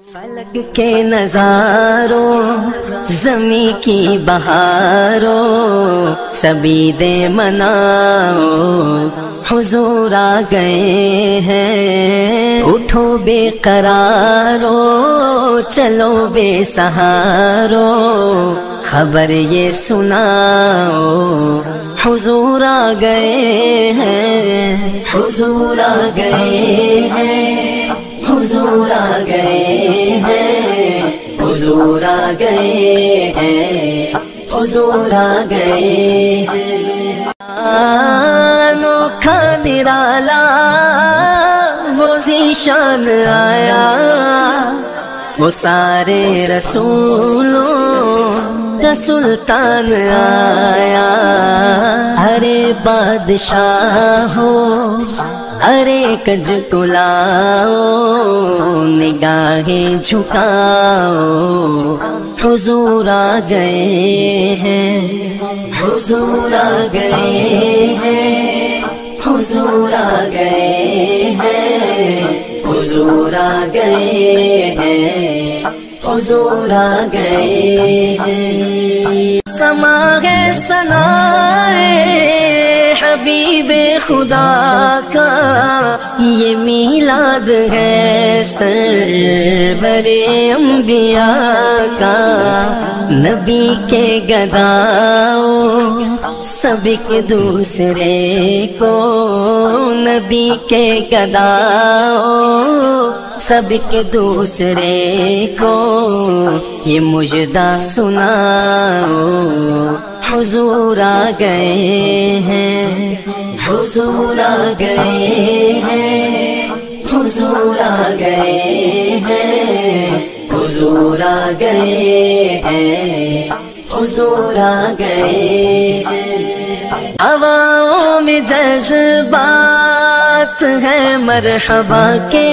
فلک کے نظاروں زمیں کی بہاروں سبھی دے مناؤ حضور آ گئے ہیں، اٹھو بے قرارو چلو بے سہارو خبر یہ سناؤ حضور آ گئے ہیں، حضور آ گئے ہیں، حضور آ گئے ہیں، حضور آ گئے ہیں، حضور آ گئے ہیں۔ انوکھا نرالا وہ ذیشان آیا، وہ سارے رسولوں کا سلطان آیا، ارے بادشاہ ہو ارے کج کلاؤ نگاہیں جھکاؤ حضور آ گئے ہیں، حضور آ گئے ہیں، حضور آ گئے ہیں، حضور آ گئے ہیں، حضور آ گئے ہیں۔ سما ہے ثنائے حبیب خدا کا، یہ میلاد ہے سرور انبیاء کا، نبی کے گداؤ سب ایک دوسرے کو، نبی کے گداؤ سب کے دوسرے کو یہ مجدہ سناؤ حضور آ گئے ہیں، حضور آ گئے ہیں، حضور آ گئے ہیں، حضور آ گئے ہیں، حضور آ گئے ہیں۔ ہواؤں میں جذبات ہے مرحبا کے،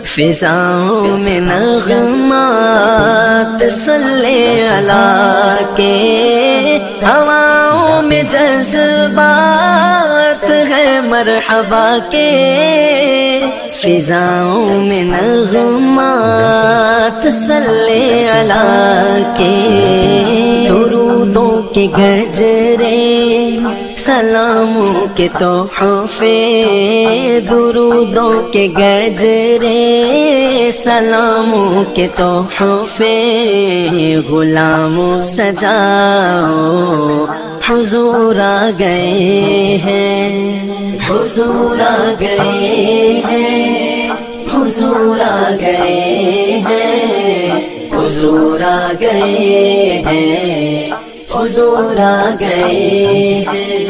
فضاؤں میں نغمات صلی اللہ کے، ہواؤں میں جذبات ہے مرحبا کے، فضاؤں میں نغمات صلی اللہ کے، درودوں کے گجرے سلاموں کے تحفے، درودوں کے گجرے سلاموں کے تحفے، غلاموں سجاؤ حضور آ گئے ہیں، حضور آ گئے ہیں، حضور آ گئے ہیں، حضور آ گئے ہیں، حضور آ گئے ہیں۔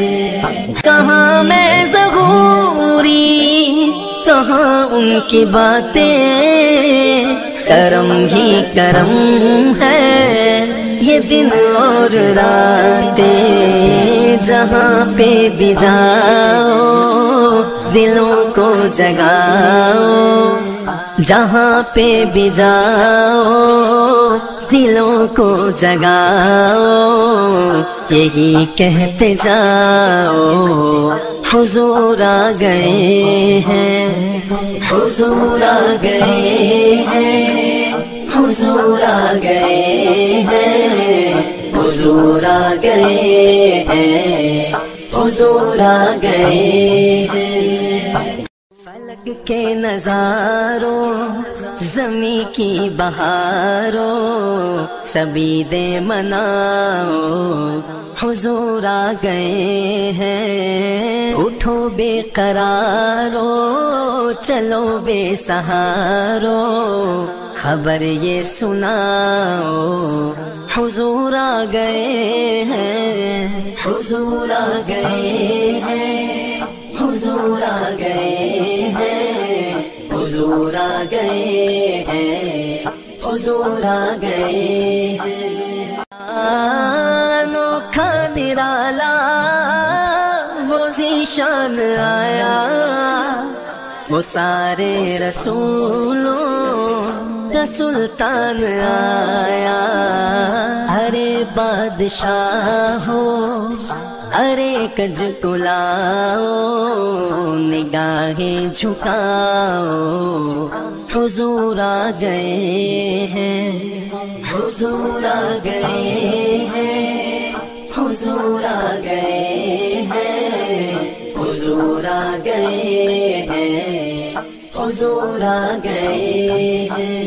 کہاں میں ظہوری کہاں ان کی باتیں، کرم ہی کرم ہے یہ دن اور راتیں، جہاں پہ بھی جاؤ دلوں کو جگاؤ، جہاں پہ بھی جاؤ دلوں کو جگاؤ، یہی کہتے جاؤ حضور آ گئے ہیں، حضور آ گئے ہیں، حضور آ گئے ہیں، حضور آ گئے ہیں، حضور آ گئے ہیں۔ فلک کے نظاروں زمیں کی بہاروں سبھی دے مناؤ حضور آ گئے ہیں، اٹھو بے قرارو چلو بے سہارو خبر یہ سناؤ حضور آ گئے ہیں، حضور آ گئے ہیں، حضور آ گئے ہیں، حضور آ گئے ہیں، حضور آ گئے ہیں۔ انوکھا نرالا وہ ذیشان آیا، وہ سارے رسولوں کا سلطان آیا، ارے بادشاہ ہو ارے کج کلاؤ نگاہیں جھکاؤ حضور آ گئے ہیں، حضور آ گئے ہیں، حضور آ گئے ہیں، حضور آ گئے ہیں، حضور آ گئے ہیں۔